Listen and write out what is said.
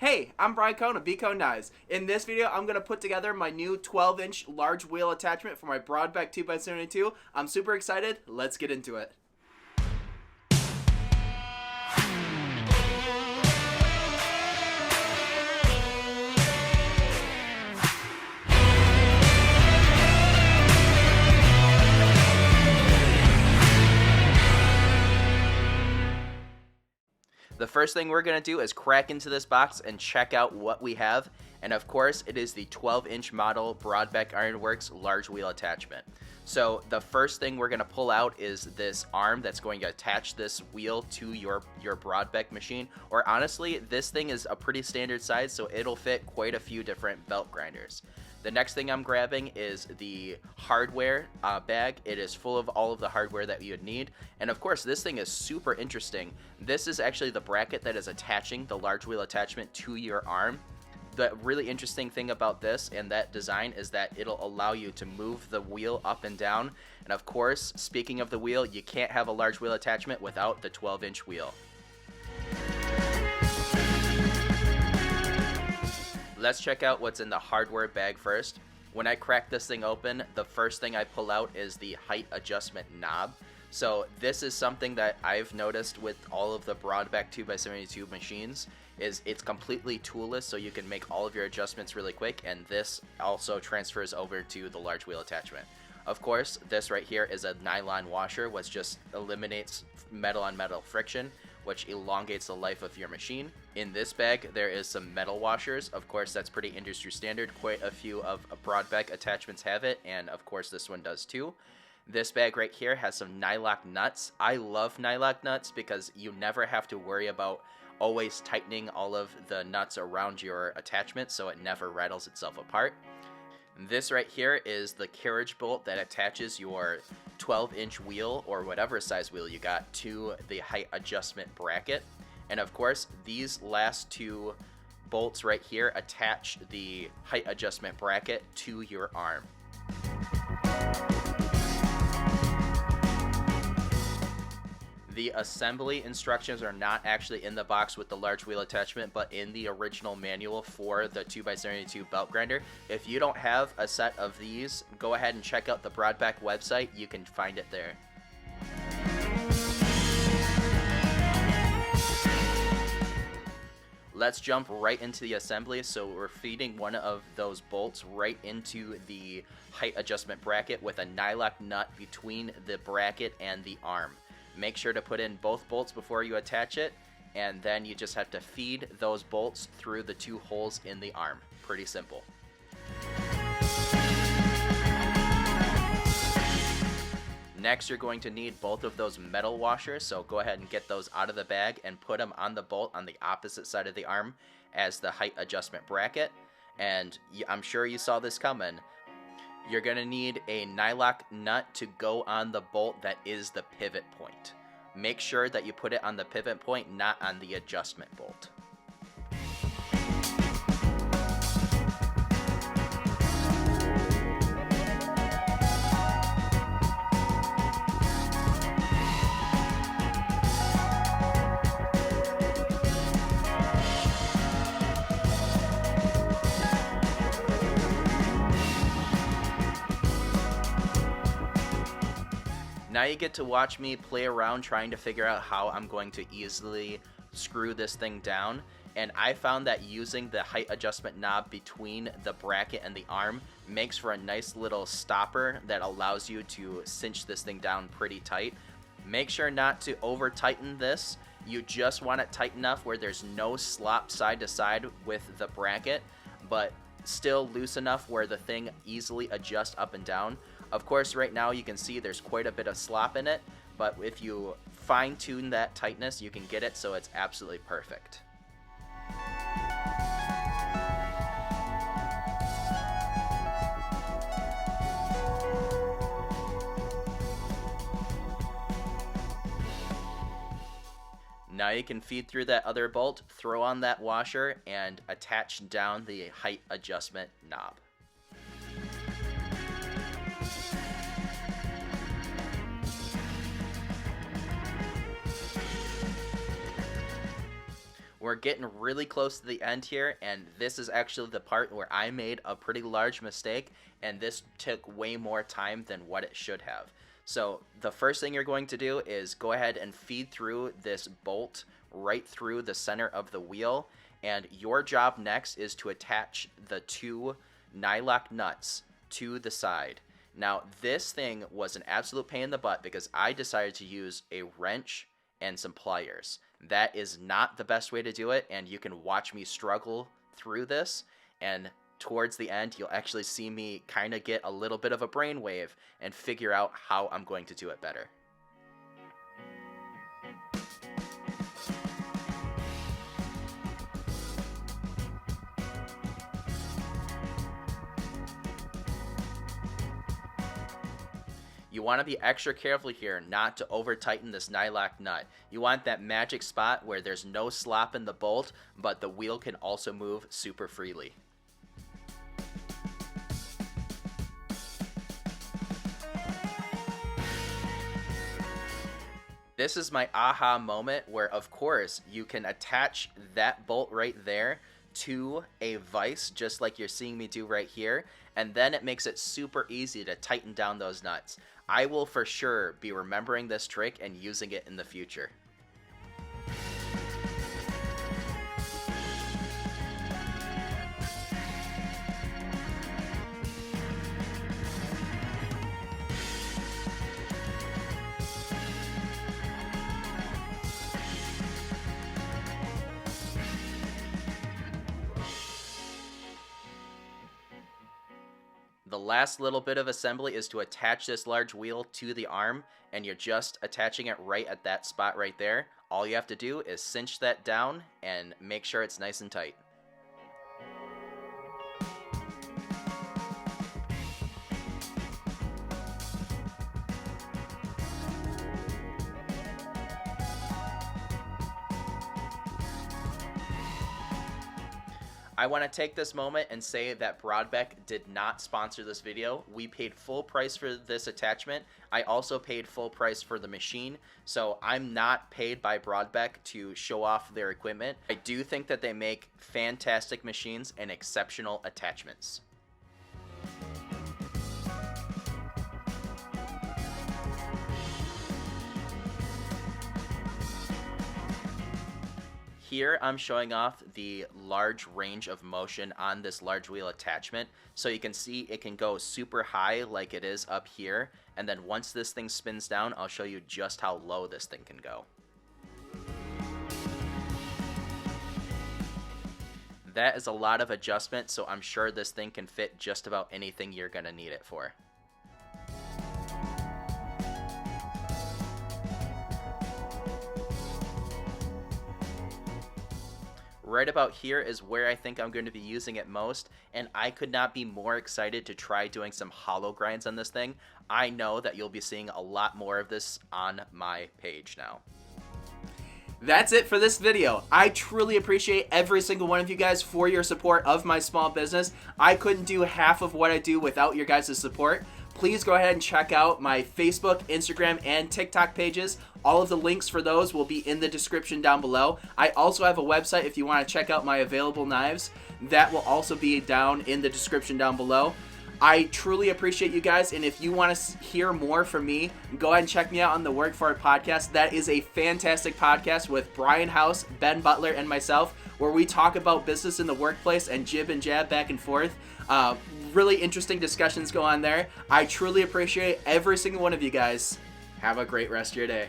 Hey, I'm Brian Cohn of B-Cone Knives. In this video, I'm going to put together my new 12-inch large wheel attachment for my Brodbeck 2x72. I'm super excited. Let's get into it. The first thing we're going to do is crack into this box and check out what we have. And of course, it is the 12-inch model Brodbeck Ironworks large wheel attachment. So the first thing we're going to pull out is this arm that's going to attach this wheel to your Brodbeck machine. Or honestly, this thing is a pretty standard size, so it'll fit quite a few different belt grinders. The next thing I'm grabbing is the hardware bag. It is full of all of the hardware that you'd need. And of course, this thing is super interesting. This is actually the bracket that is attaching the large wheel attachment to your arm. The really interesting thing about this and that design is that it'll allow you to move the wheel up and down. And of course, speaking of the wheel, you can't have a large wheel attachment without the 12-inch wheel. Let's check out what's in the hardware bag first. When I crack this thing open, the first thing I pull out is the height adjustment knob. So this is something that I've noticed with all of the Brodbeck 2x72 machines, is it's completely toolless, so you can make all of your adjustments really quick, and this also transfers over to the large wheel attachment. Of course, this right here is a nylon washer, which just eliminates metal on metal friction, which elongates the life of your machine. In this bag, there is some metal washers. Of course, that's pretty industry standard. Quite a few of Brodbeck attachments have it, and of course this one does too. This bag right here has some nylock nuts. I love nylock nuts because you never have to worry about always tightening all of the nuts around your attachment so it never rattles itself apart. This right here is the carriage bolt that attaches your 12-inch wheel or whatever size wheel you got to the height adjustment bracket. And of course, these last two bolts right here attach the height adjustment bracket to your arm. The assembly instructions are not actually in the box with the large wheel attachment, but in the original manual for the 2x72 belt grinder. If you don't have a set of these, go ahead and check out the Brodbeck website. You can find it there. Let's jump right into the assembly. So we're feeding one of those bolts right into the height adjustment bracket with a nylock nut between the bracket and the arm. Make sure to put in both bolts before you attach it, and then you just have to feed those bolts through the two holes in the arm. Pretty simple. Next, you're going to need both of those metal washers, so go ahead and get those out of the bag and put them on the bolt on the opposite side of the arm as the height adjustment bracket. And I'm sure you saw this coming. You're going to need a nylock nut to go on the bolt that is the pivot point. Make sure that you put it on the pivot point, not on the adjustment bolt. Now you get to watch me play around trying to figure out how I'm going to easily screw this thing down. And I found that using the height adjustment knob between the bracket and the arm makes for a nice little stopper that allows you to cinch this thing down pretty tight. Make sure not to over tighten this. You just want it tight enough where there's no slop side to side with the bracket, but still loose enough where the thing easily adjusts up and down. Of course, right now you can see there's quite a bit of slop in it, but if you fine-tune that tightness, you can get it so it's absolutely perfect. Now you can feed through that other bolt, throw on that washer, and attach down the height adjustment knob. We're getting really close to the end here, and this is actually the part where I made a pretty large mistake, and this took way more time than what it should have. So the first thing you're going to do is go ahead and feed through this bolt right through the center of the wheel, and your job next is to attach the 2 nylock nuts to the side. Now this thing was an absolute pain in the butt because I decided to use a wrench and some pliers. That is not the best way to do it, and you can watch me struggle through this, and towards the end you'll actually see me kind of get a little bit of a brainwave and figure out how I'm going to do it better. You want to be extra careful here not to over tighten this nylock nut. You want that magic spot where there's no slop in the bolt, but the wheel can also move super freely. This is my aha moment where, of course, you can attach that bolt right there to a vise just like you're seeing me do right here, and then it makes it super easy to tighten down those nuts. I will for sure be remembering this trick and using it in the future. The last little bit of assembly is to attach this large wheel to the arm, and you're just attaching it right at that spot right there. All you have to do is cinch that down and make sure it's nice and tight. I want to take this moment and say that Brodbeck did not sponsor this video. We paid full price for this attachment. I also paid full price for the machine, so I'm not paid by Brodbeck to show off their equipment. I do think that they make fantastic machines and exceptional attachments. Here I'm showing off the large range of motion on this large wheel attachment, so you can see it can go super high like it is up here, and then once this thing spins down, I'll show you just how low this thing can go. That is a lot of adjustment, so I'm sure this thing can fit just about anything you're going to need it for. Right about here is where I think I'm going to be using it most, and I could not be more excited to try doing some hollow grinds on this thing. I know that you'll be seeing a lot more of this on my page now. That's it for this video. I truly appreciate every single one of you guys for your support of my small business. I couldn't do half of what I do without your guys' support. Please go ahead and check out my Facebook, Instagram, and TikTok pages. All of the links for those will be in the description down below. I also have a website if you want to check out my available knives. That will also be down in the description down below. I truly appreciate you guys, and if you want to hear more from me, go ahead and check me out on the Work For It podcast. That is a fantastic podcast with Brian House, Ben Butler, and myself, where we talk about business in the workplace and jib and jab back and forth. Really interesting discussions go on there. I truly appreciate every single one of you guys. Have a great rest of your day.